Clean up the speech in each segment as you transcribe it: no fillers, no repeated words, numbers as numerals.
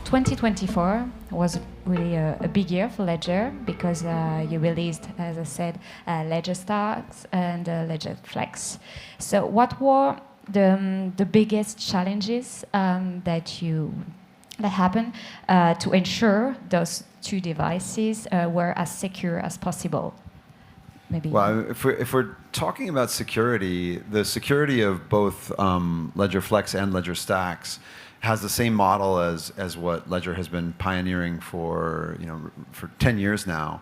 2024 was really a big year for Ledger because you released, as I said, Ledger Stax and Ledger Flex. So what were the biggest challenges that happened to ensure those two devices were as secure as possible? Maybe. Well, if we're talking about security, the security of both Ledger Flex and Ledger Stax has the same model as what Ledger has been pioneering for 10 years now,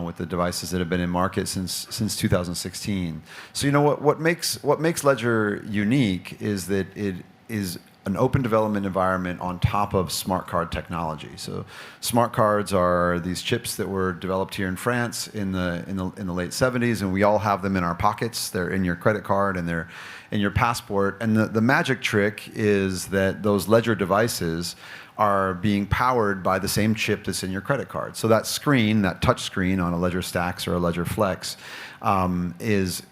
with the devices that have been in market since 2016. So what makes Ledger unique is that it is an open development environment on top of smart card technology. So smart cards are these chips that were developed here in France in the late 70s, and we all have them in our pockets. They're in your credit card and they're in your passport. And the magic trick is that those Ledger devices are being powered by the same chip that's in your credit card. So that screen, that touch screen on a Ledger Stax or a Ledger Flex, is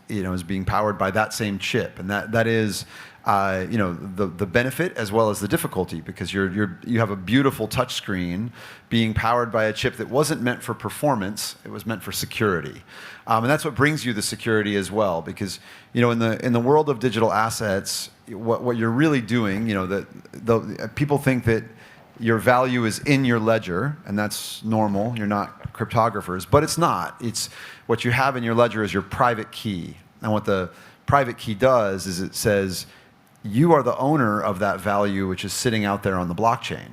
being powered by that same chip, and that is the benefit as well as the difficulty, because you have a beautiful touch screen being powered by a chip that wasn't meant for performance; it was meant for security, and that's what brings you the security as well. Because in the world of digital assets, what you're really doing, people think that your value is in your ledger, and that's normal. You're not cryptographers, but it's not. It's what you have in your ledger is your private key, and what the private key does is it says you are the owner of that value, which is sitting out there on the blockchain.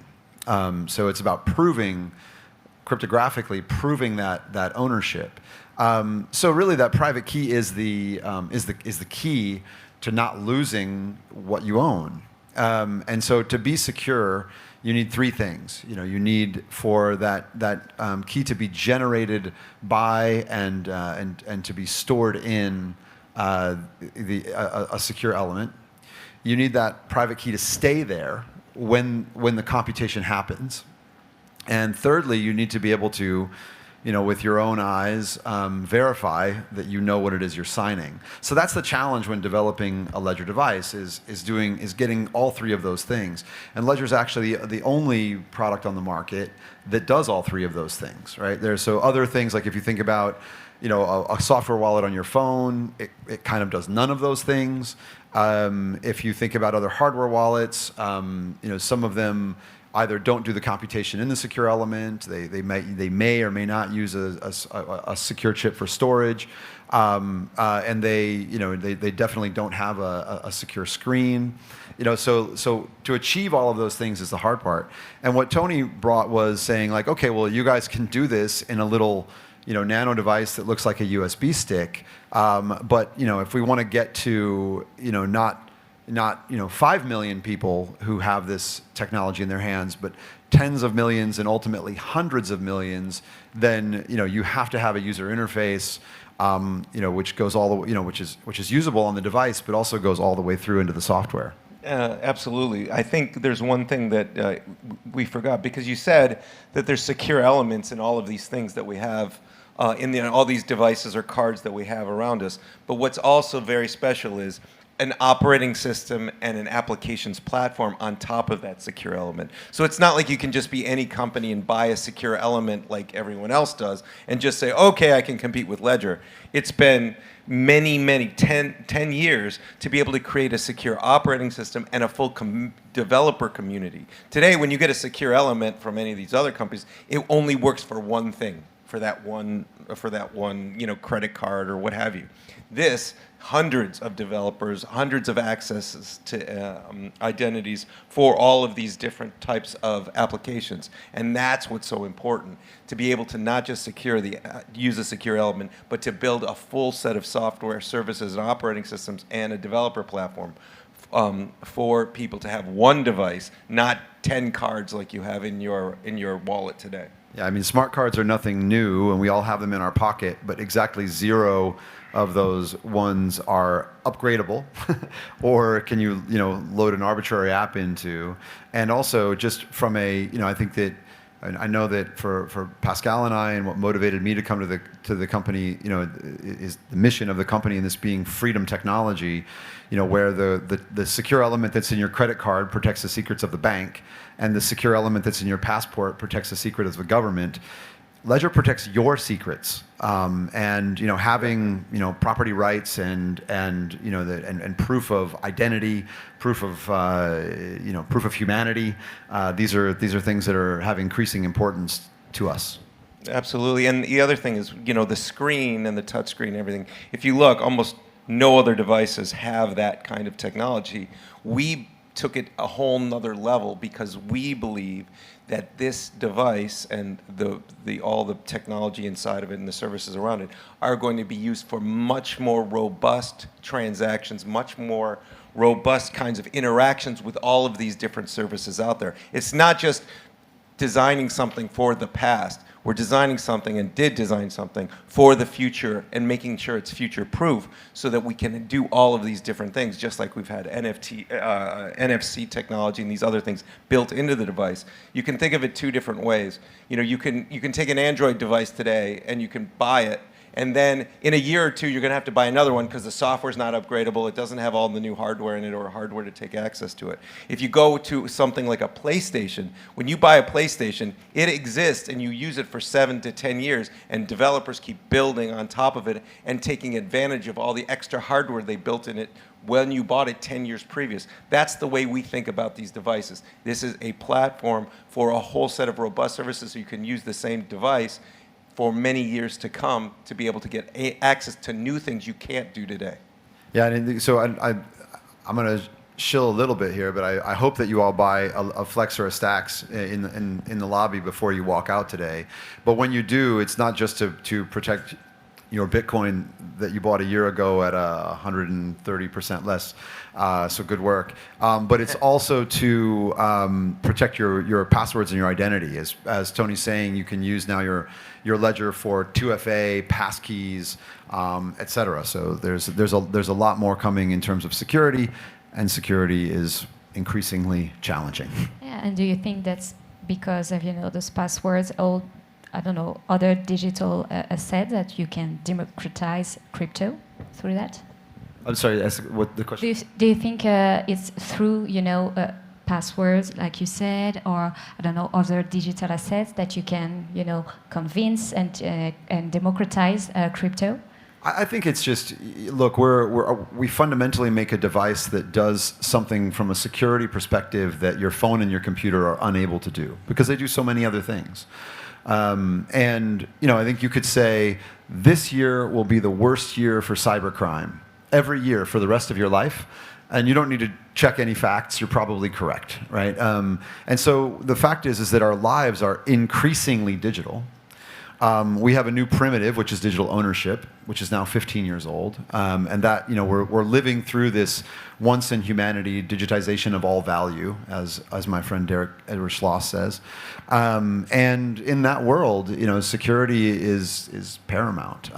So it's about cryptographically proving that ownership. So really, that private key is the key to not losing what you own. And so to be secure, you need three things. You need for that key to be generated by and to be stored in a secure element. You need that private key to stay there when the computation happens. And thirdly, you need to be able to, with your own eyes, verify that you know what it is you're signing. So that's the challenge when developing a Ledger device is getting all three of those things. And Ledger is actually the only product on the market that does all three of those things, right? There's other things, like if you think about a software wallet on your phone, it kind of does none of those things. If you think about other hardware wallets, some of them either don't do the computation in the secure element. They may or may not use a secure chip for storage, and they definitely don't have a secure screen. So to achieve all of those things is the hard part. And what Tony brought was saying, like, okay, well, you guys can do this in a little nano device that looks like a USB stick, but if we want to get to not 5 million people who have this technology in their hands, but tens of millions and ultimately hundreds of millions, then you have to have a user interface, which goes all the which is usable on the device, but also goes all the way through into the software. Absolutely. I think there's one thing that we forgot, because you said that there's secure elements in all of these things that we have in all these devices or cards that we have around us. But what's also very special is an operating system and an applications platform on top of that secure element. So it's not like you can just be any company and buy a secure element like everyone else does and just say, okay, I can compete with Ledger. It's been many 10 years to be able to create a secure operating system and a full developer community. Today, when you get a secure element from any of these other companies, it only works for one thing, for that one credit card or what have you. This, hundreds of developers, hundreds of accesses to identities for all of these different types of applications. And that's what's so important, to be able to not just use a secure element, but to build a full set of software, services, and operating systems and a developer platform for people to have one device, not 10 cards like you have in your wallet today. Yeah, I mean, smart cards are nothing new, and we all have them in our pocket, but exactly zero of those ones are upgradable, or can you load an arbitrary app into. And also, just from I think that And I know that for Pascal and I, and what motivated me to come to the company, is the mission of the company, and this being freedom technology, where the secure element that's in your credit card protects the secrets of the bank, and the secure element that's in your passport protects the secret of the government. Ledger protects your secrets, and having property rights and proof of identity, proof of humanity. These are things that have increasing importance to us. Absolutely, and the other thing is the screen and the touch screen and everything. If you look, almost no other devices have that kind of technology. We took it a whole nother level because we believe that this device and all the technology inside of it and the services around it are going to be used for much more robust transactions, much more robust kinds of interactions with all of these different services out there. It's not just designing something for the past. We're designing something, and did design something for the future, and making sure it's future-proof so that we can do all of these different things, just like we've had NFC technology and these other things built into the device. You can think of it two different ways. You can take an Android device today and you can buy it, and then in a year or two you're going to have to buy another one because the software's not upgradable, it doesn't have all the new hardware in it or hardware to take access to it. If you go to something like a PlayStation, when you buy a PlayStation, it exists and you use it for 7 to 10 years, and developers keep building on top of it and taking advantage of all the extra hardware they built in it when you bought it 10 years previous. That's the way we think about these devices. This is a platform for a whole set of robust services so you can use the same device for many years to come to be able to get access to new things you can't do today. Yeah, and so I'm going to shill a little bit here, but I hope that you all buy a Flex or a Stax in the lobby before you walk out today. But when you do, it's not just to protect your Bitcoin that you bought a year ago at 130% less, so good work. But it's also to protect your passwords and your identity. As Tony's saying, you can use now your Ledger for 2FA, passkeys, et cetera. So there's a lot more coming in terms of security, and security is increasingly challenging. Yeah, and do you think that's because of those passwords, all other digital assets, that you can democratize crypto through that? I'm sorry, what the question? Do you think it's through passwords, like you said, or other digital assets that you can convince and democratize crypto? I think it's just, look, we fundamentally make a device that does something from a security perspective that your phone and your computer are unable to do, because they do so many other things. And I think you could say this year will be the worst year for cybercrime every year for the rest of your life, and you don't need to check any facts. You're probably correct, right? And so the fact is that our lives are increasingly digital. We have a new primitive, which is digital ownership, which is now 15 years old, and that we're living through this once in humanity digitization of all value, as my friend Derek Edward Schloss says, and in that world, security is paramount.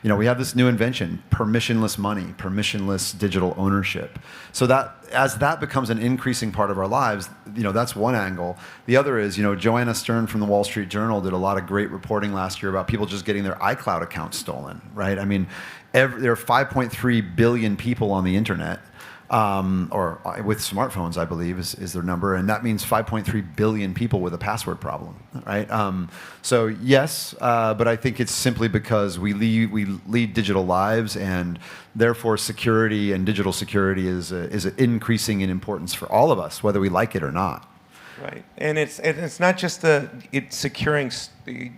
We have this new invention, permissionless money, permissionless digital ownership. So that as that becomes an increasing part of our lives, that's one angle. The other is, Joanna Stern from the Wall Street Journal did a lot of great reporting last year about people just getting their iCloud accounts stolen, right? I mean, there are 5.3 billion people on the internet, or with smartphones, I believe, is their number, and that means 5.3 billion people with a password problem, right? So yes, but I think it's simply because we lead digital lives, and therefore security and digital security is increasing in importance for all of us, whether we like it or not. Right, and it's not just it's securing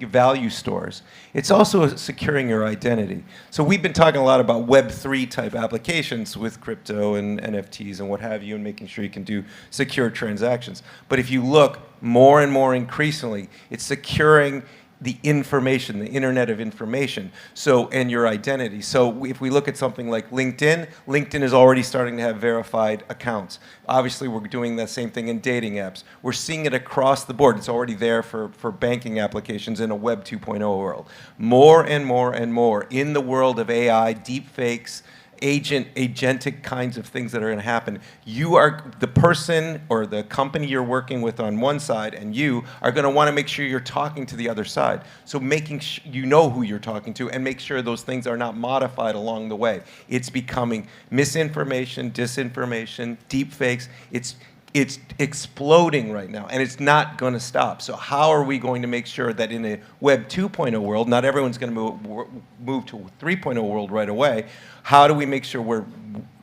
value stores. It's also securing your identity. So we've been talking a lot about Web3 type applications with crypto and NFTs and what have you, and making sure you can do secure transactions. But if you look more and more increasingly, it's securing the information, the internet of information, and your identity. So if we look at something like LinkedIn, LinkedIn is already starting to have verified accounts. Obviously, we're doing the same thing in dating apps. We're seeing it across the board. It's already there for banking applications in a Web 2.0 world. More and more and more in the world of AI, deep fakes, agentic kinds of things that are going to happen. You are the person or the company you're working with on one side, and you are going to want to make sure you're talking to the other side. So making you know who you're talking to, and make sure those things are not modified along the way. It's becoming misinformation, disinformation, deep fakes. It's exploding right now, and it's not going to stop. So how are we going to make sure that in a Web 2.0 world, not everyone's going to move to a 3.0 world right away, how do we make sure we're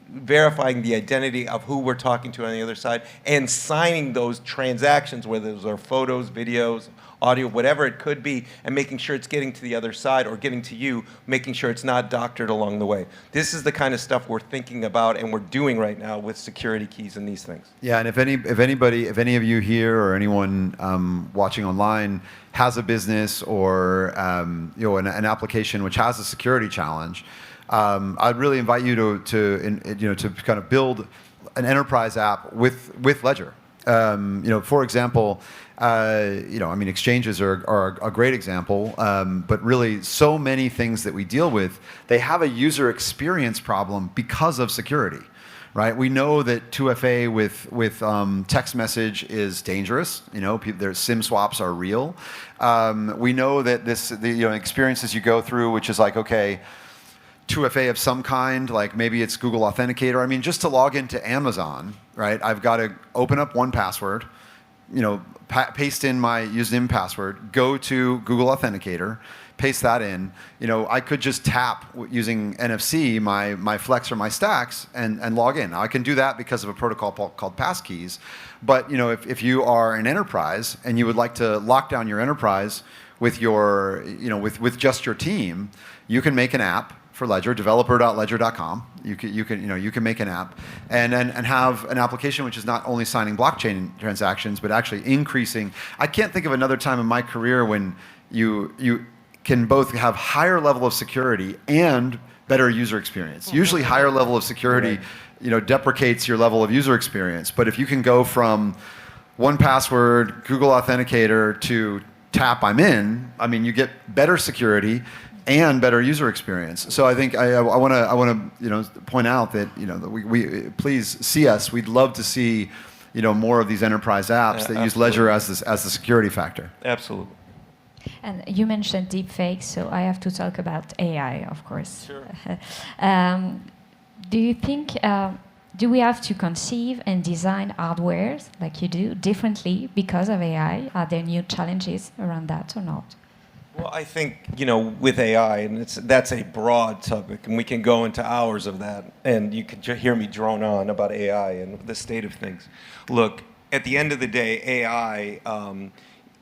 verifying the identity of who we're talking to on the other side and signing those transactions, whether those are photos, videos, audio, whatever it could be, and making sure it's getting to the other side or getting to you, making sure it's not doctored along the way. This is the kind of stuff we're thinking about and we're doing right now with security keys and these things. Yeah, and if any of you here or anyone watching online has a business or an application which has a security challenge, I'd really invite you to kind of build an enterprise app with Ledger. For example, exchanges are a great example, but really so many things that we deal with, they have a user experience problem because of security, right? We know that 2FA with text message is dangerous. Their SIM swaps are real. We know that the experiences you go through, which is like, okay, 2FA of some kind, like maybe it's Google Authenticator. I mean, just to log into Amazon, right? I've got to open up 1Password, paste in my username and password, go to Google Authenticator, paste that in. I could just tap using NFC my Flex or my Stax and log in. Now, I can do that because of a protocol called passkeys. But if you are an enterprise and you would like to lock down your enterprise with your with just your team, you can make an app for Ledger, developer.ledger.com. You can make an app and have an application which is not only signing blockchain transactions, but actually increasing. I can't think of another time in my career when you can both have higher level of security and better user experience. Usually higher level of security, deprecates your level of user experience. But if you can go from 1Password, Google Authenticator to tap I'm in, you get better security and better user experience. So I think I want to point out that we please see us. We'd love to see more of these enterprise apps that use Ledger as the security factor. Absolutely. And you mentioned deepfakes, so I have to talk about AI, of course. Sure. Do you think do we have to conceive and design hardware like you do differently because of AI? Are there new challenges around that or not? Well, I think, with AI, and that's a broad topic, and we can go into hours of that, and you can hear me drone on about AI and the state of things. Look, at the end of the day, AI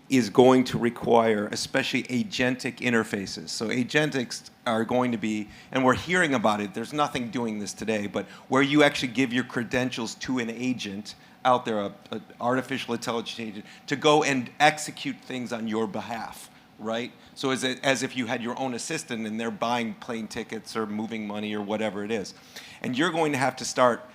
is going to require especially agentic interfaces. So agentics are going to be, and we're hearing about it, there's nothing doing this today, but where you actually give your credentials to an agent out there, an artificial intelligence agent, to go and execute things on your behalf. Right? So as if you had your own assistant and they're buying plane tickets or moving money or whatever it is. And you're going to have to start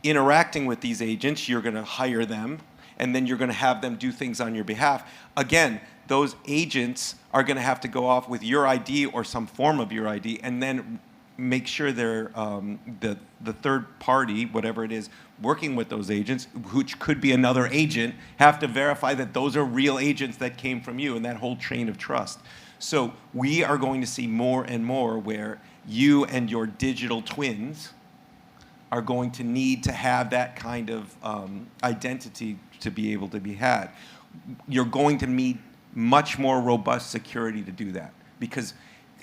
interacting with these agents. You're going to hire them, and then you're going to have them do things on your behalf. Again, those agents are going to have to go off with your ID or some form of your ID, and then make sure they're the third party, whatever it is, working with those agents, which could be another agent, have to verify that those are real agents that came from you, and that whole chain of trust. So we are going to see more and more where you and your digital twins are going to need to have that kind of identity to be able to be had. You're going to need much more robust security to do that, because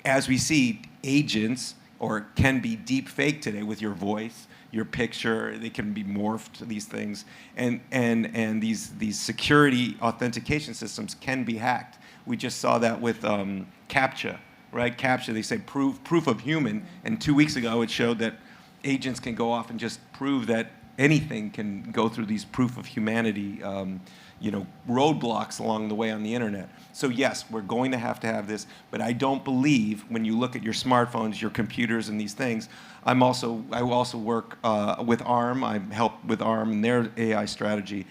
as we see, agents can be deep fake today with your voice, your picture. They can be morphed to these things, and these security authentication systems can be hacked. We just saw that with CAPTCHA, right? CAPTCHA, they say proof of human, and 2 weeks ago it showed that agents can go off and just prove that anything can go through these proof of humanity roadblocks along the way on the internet. So yes, we're going to have this, but I don't believe when you look at your smartphones, your computers, and these things. I also work with ARM. I help with ARM and their AI strategy,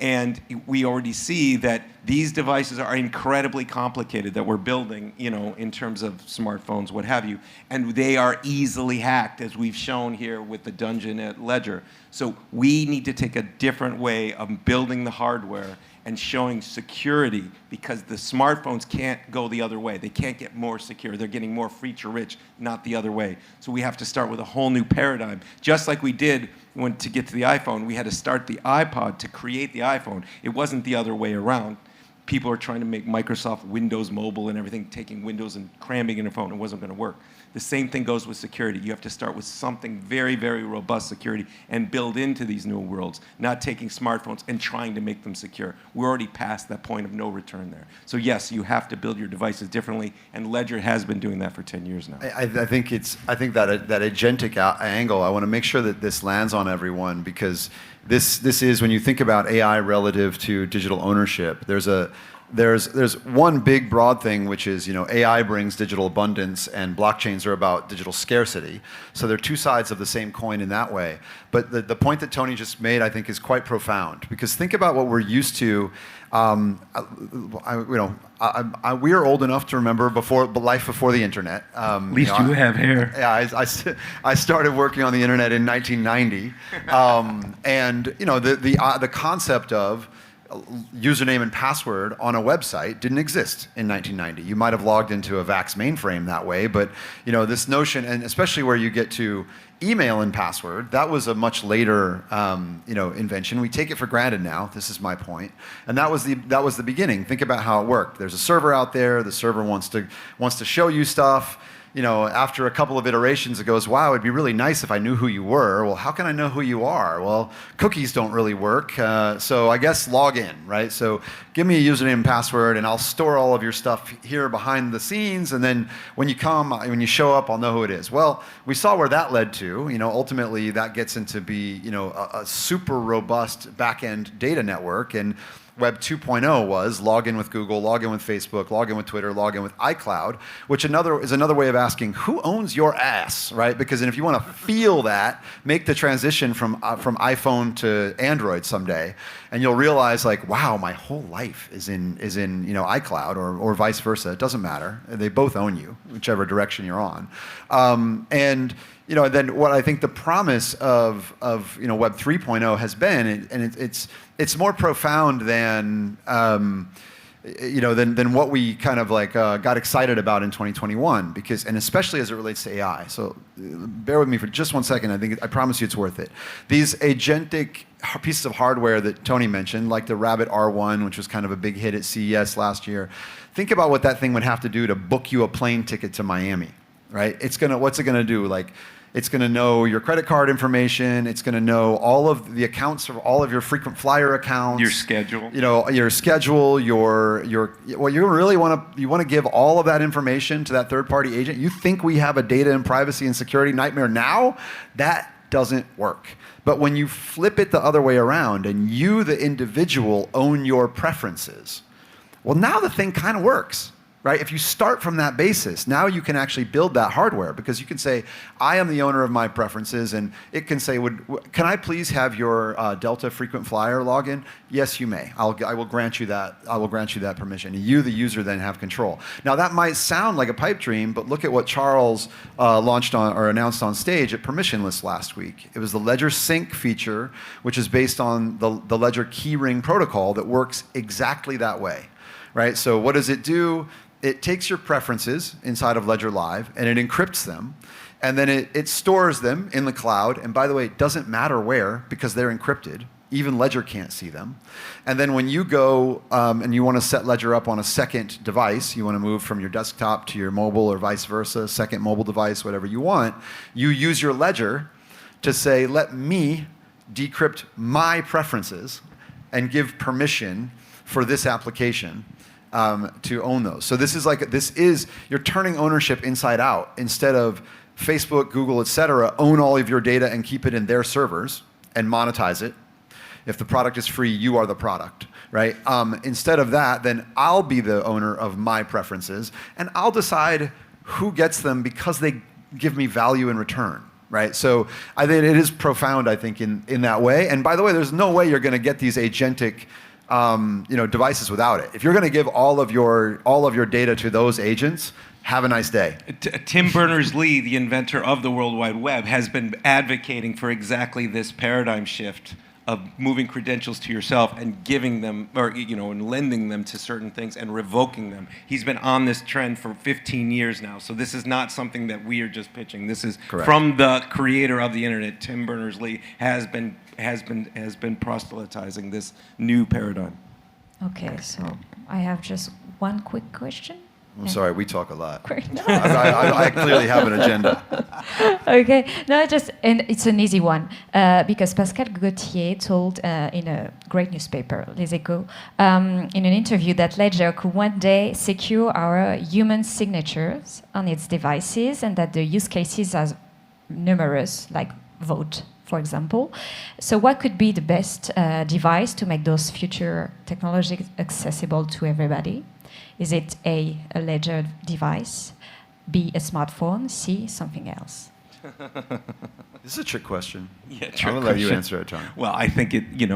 And we already see that these devices are incredibly complicated that we're building, in terms of smartphones, what have you. And they are easily hacked, as we've shown here with the dungeon at Ledger. So we need to take a different way of building the hardware and showing security, because the smartphones can't go the other way. They can't get more secure. They're getting more feature-rich, not the other way. So we have to start with a whole new paradigm. Just like we did to get to the iPhone, we had to start the iPod to create the iPhone. It wasn't the other way around. People are trying to make Microsoft Windows Mobile and everything, taking Windows and cramming in a phone. It wasn't going to work. The same thing goes with security. You have to start with something very, very robust security and build into these new worlds, not taking smartphones and trying to make them secure. We're already past that point of no return there. So yes, you have to build your devices differently, and Ledger has been doing that for 10 years now. I think that agentic angle, I want to make sure that this lands on everyone, because this is, when you think about AI relative to digital ownership, there's one big broad thing, which is, AI brings digital abundance and blockchains are about digital scarcity. So they're two sides of the same coin in that way. But the point that Tony just made, I think, is quite profound, because think about what we're used to. We are old enough to remember life before the internet. At least you have hair. Yeah, I started working on the internet in 1990, and the concept of username and password on a website didn't exist in 1990. You might have logged into a VAX mainframe that way, but this notion, and especially where you get to email and password, that was a much later invention. We take it for granted now. This is my point, and that was the beginning. Think about how it worked. There's a server out there. The server wants to show you stuff. After a couple of iterations, it goes, wow, it'd be really nice if I knew who you were. Well, how can I know who you are? Well, cookies don't really work, so I guess log in, right? So give me a username and password, and I'll store all of your stuff here behind the scenes, and then when you show up, I'll know who it is. Well, we saw where that led to. Ultimately, that gets into be, a super robust back-end data network, and Web 2.0 was log in with Google, log in with Facebook, log in with Twitter, log in with iCloud, which is another way of asking, who owns your ass, right? Because if you want to feel that, make the transition from iPhone to Android someday, and you'll realize, like, wow, my whole life is in iCloud, or vice versa. It doesn't matter. They both own you, whichever direction you're on. And then what I think the promise of Web 3.0 has been, and it's more profound than than what we kind of got excited about in 2021, and especially as it relates to AI. So bear with me for just 1 second. I promise you it's worth it. These agentic pieces of hardware that Tony mentioned, like the Rabbit R1, which was kind of a big hit at CES last year. Think about what that thing would have to do to book you a plane ticket to Miami, right? What's it gonna do? It's going to know your credit card information. It's going to know all of the accounts of all of your frequent flyer accounts. Your schedule. Your schedule. Well, you really want to give all of that information to that third-party agent. You think we have a data and privacy and security nightmare now? That doesn't work. But when you flip it the other way around, and you, the individual, own your preferences, well, now the thing kind of works. Right? If you start from that basis, now you can actually build that hardware, because you can say, I am the owner of my preferences, and it can say, can I please have your Delta frequent flyer login? Yes, you may. I will grant you that. I will grant you that permission. You, the user, then have control. Now that might sound like a pipe dream, but look at what Charles announced on stage at Permissionless last week. It was the Ledger Sync feature, which is based on the Ledger keyring protocol that works exactly that way. Right? So what does it do? It takes your preferences inside of Ledger Live, and it encrypts them, and then it stores them in the cloud. And by the way, it doesn't matter where, because they're encrypted. Even Ledger can't see them. And then when you go and you want to set Ledger up on a second device, you want to move from your desktop to your mobile or vice versa, second mobile device, whatever you want, you use your Ledger to say, let me decrypt my preferences and give permission for this application to own those. So you're turning ownership inside out. Instead of Facebook, Google, et cetera, own all of your data and keep it in their servers and monetize it. If the product is free, you are the product, right? Instead of that, then I'll be the owner of my preferences, and I'll decide who gets them because they give me value in return, right? So I think it is profound, I think, in that way. And by the way, there's no way you're going to get these agentic devices without it. If you're going to give all of your data to those agents, have a nice day. Tim Berners-Lee, the inventor of the World Wide Web, has been advocating for exactly this paradigm shift of moving credentials to yourself and giving them, and lending them to certain things and revoking them. He's been on this trend for 15 years now. So this is not something that we are just pitching. This is correct. From the creator of the internet, Tim Berners-Lee, has been proselytizing this new paradigm. Okay, so I have just one quick question. I'm sorry, we talk a lot. No. I clearly have an agenda. Okay, no, and it's an easy one because Pascal Gauthier told in a great newspaper, Les Echos, in an interview that Ledger could one day secure our human signatures on its devices, and that the use cases are numerous, like vote, for example. So, what could be the best device to make those future technologies accessible to everybody? Is it A, Ledger device, B, a smartphone, C, something else? This is a trick question. Yeah, I'm going to let you answer it, John. Well, I think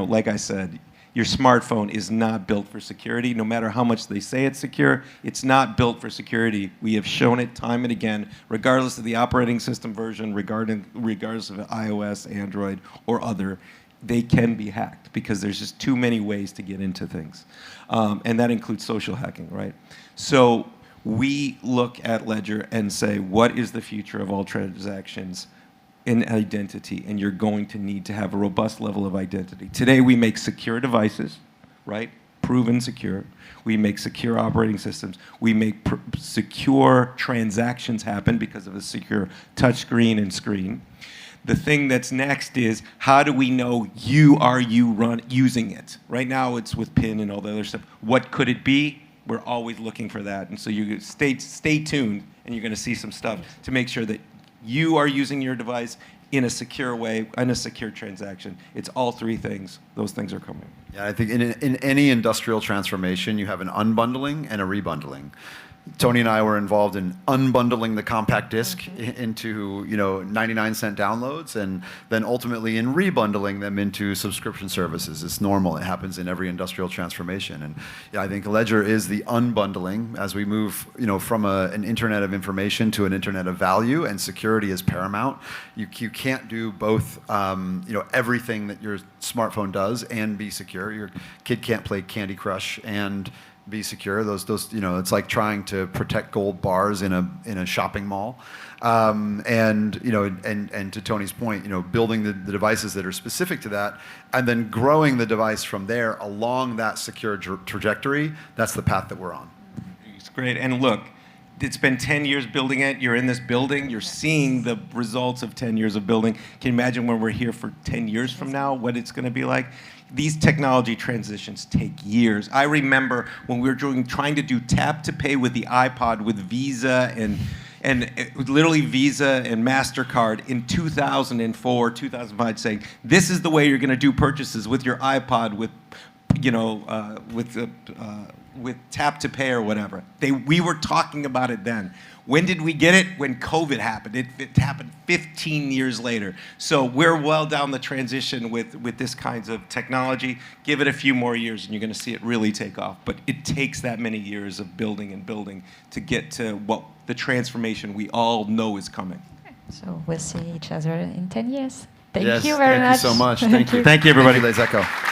like I said, your smartphone is not built for security. No matter how much they say it's secure, it's not built for security. We have shown it time and again, regardless of the operating system version, regardless of iOS, Android, or other. They can be hacked because there's just too many ways to get into things. And that includes social hacking, right? So we look at Ledger and say, what is the future of all transactions in identity? And you're going to need to have a robust level of identity. Today we make secure devices, right? Proven secure. We make secure operating systems. We make secure transactions happen because of a secure touchscreen and screen. The thing that's next is, how do we know using it? Right now it's with PIN and all the other stuff. What could it be? We're always looking for that. And so you stay tuned, and you're going to see some stuff to make sure that you are using your device in a secure way, in a secure transaction. It's all three things. Those things are coming. Yeah, I think in any industrial transformation, you have an unbundling and a rebundling. Tony and I were involved in unbundling the compact disc into 99-cent downloads, and then ultimately in rebundling them into subscription services. It's normal. It happens in every industrial transformation, and I think Ledger is the unbundling as we move from an internet of information to an internet of value, and security is paramount. You can't do both everything that your smartphone does and be secure. Your kid can't play Candy Crush and be secure. Those it's like trying to protect gold bars in a shopping mall. And to Tony's point, building the devices that are specific to that, and then growing the device from there along that secure trajectory. That's the path that we're on. It's great. And look, it's been 10 years building it. You're in this building. You're seeing the results of 10 years of building. Can you imagine when we're here for 10 years from now, what it's going to be like? These technology transitions take years. I remember when we were trying to do tap to pay with the iPod with Visa and literally Visa and MasterCard in 2004, 2005, saying, this is the way you're going to do purchases with your iPod with tap to pay or whatever. We were talking about it then. When did we get it? When COVID happened. It happened 15 years later. So we're well down the transition with this kinds of technology. Give it a few more years and you're going to see it really take off. But it takes that many years of building and building to get to what the transformation we all know is coming. So we'll see each other in 10 years. Thank Yes, you very much. Thank you so much. Thank you. Thank you, everybody. Thank you, Les Echos.